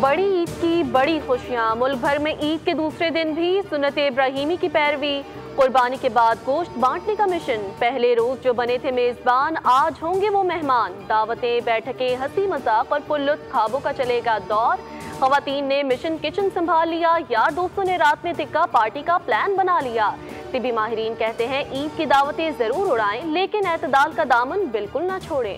बड़ी ईद की बड़ी खुशियां। मुल्क भर में ईद के दूसरे दिन भी सुन्नत इब्राहिमी की पैरवी। कुर्बानी के बाद गोश्त बांटने का मिशन। पहले रोज जो बने थे मेजबान, आज होंगे वो मेहमान। दावतें, बैठकें, हंसी मजाक और पुल्लुत्फ ख्वाबों का चलेगा दौर। खवातीन ने मिशन किचन संभाल लिया, यार दोस्तों ने रात में तिक्का पार्टी का प्लान बना लिया। तिबी माहिरीन कहते हैं ईद की दावतें जरूर उड़ाएं, लेकिन एतदाल का दामन बिल्कुल ना छोड़ें।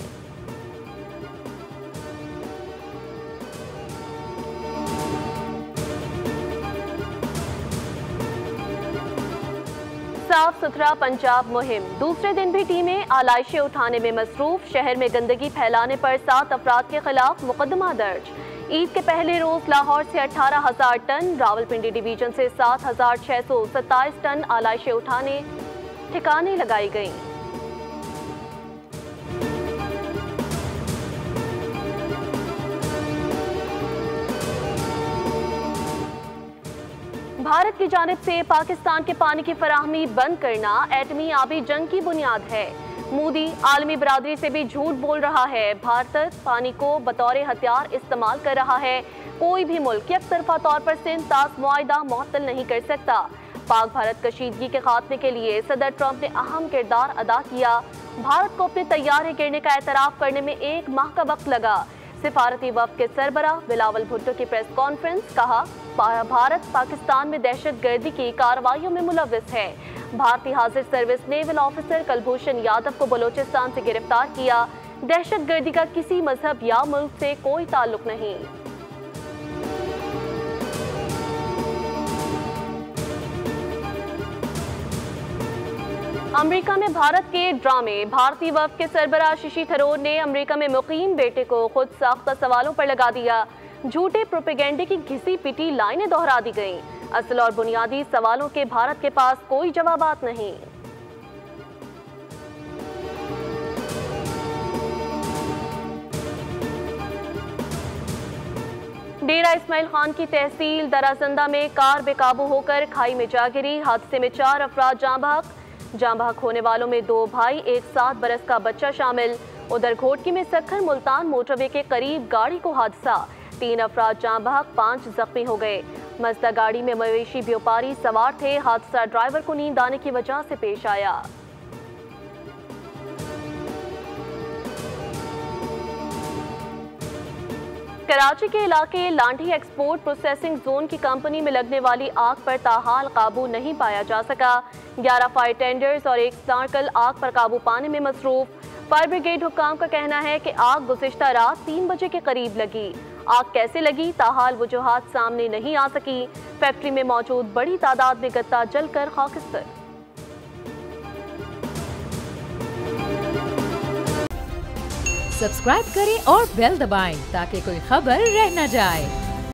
साफ सुथरा पंजाब मुहिम। दूसरे दिन भी टीमें आलाइशें उठाने में मसरूफ। शहर में गंदगी फैलाने पर 7 अफराद के खिलाफ मुकदमा दर्ज। ईद के पहले रोज लाहौर से 18,000 टन, रावलपिंडी डिवीजन से 7,627 टन आलाइशें उठाने ठिकाने लगाई गईं। भारत की जानिब से पाकिस्तान के पानी की फराहमी बंद करना एटमी आबी जंग की बुनियाद है। मोदी आलमी बरादरी से भी झूठ बोल रहा है। भारत पानी को बतौर हथियार इस्तेमाल कर रहा है। कोई भी मुल्क यकतरफा तौर पर सिंध तास मुआहिदा मुअत्तल नहीं कर सकता। पाक भारत कशीदगी के खात्मे के लिए सदर ट्रंप ने अहम किरदार अदा किया। भारत को अपने तैयारे गिरने का एतराफ करने में 1 माह का वक्त लगा। सिफारती वफ्द के सरबराह बिलावल भुट्टो की प्रेस कॉन्फ्रेंस। कहा, भारत पाकिस्तान में दहशत गर्दी की कार्रवाइयों में मुलव्विस है। भारतीय हाजिर service naval officer Kulbhushan Yadav को बलोचिस्तान से गिरफ्तार किया। दहशत गर्दी का किसी मजहब या मुल्क से कोई ताल्लुक नहीं। अमेरिका में भारत के ड्रामे। भारतीय वफ्द के सरबराह शशि थरूर ने अमेरिका में मुकीम बेटे को खुद साख्ता सवालों पर लगा दिया। झूठे प्रोपेगेंडे की घिसी पिटी लाइनें दोहरा दी गईं। असल और बुनियादी सवालों के भारत के पास कोई जवाबात नहीं। डेरा इस्माइल खान की तहसील दराजंदा में कार बेकाबू होकर खाई में जा गिरी। हादसे में 4 अफराद जाँ बहक होने वालों में 2 भाई, एक 7 बरस का बच्चा शामिल। उधर घोटकी में सखर मुल्तान मोटरवे के करीब गाड़ी को हादसा। 3 अफराद जाँ बहक, 5 जख्मी हो गए। मजदा गाड़ी में मवेशी व्यापारी सवार थे। हादसा ड्राइवर को नींद आने की वजह से पेश आया। कराची के इलाके लांठी एक्सपोर्ट प्रोसेसिंग जोन की कंपनी में लगने वाली आग पर ताहाल काबू नहीं पाया जा सका। 11 फायर टेंडर्स और 1 स्नार्कल आग पर काबू पाने में मसरूफ। फायर ब्रिगेड हुक्काम का कहना है कि आग गुज़िश्ता रात 3 बजे के करीब लगी। आग कैसे लगी, ताहाल वजूहात सामने नहीं आ सकी। फैक्ट्री में मौजूद बड़ी तादाद में गत्ता जलकर खाकिस्तर। सब्सक्राइब करें और बेल दबाएं ताकि कोई खबर रह न जाए।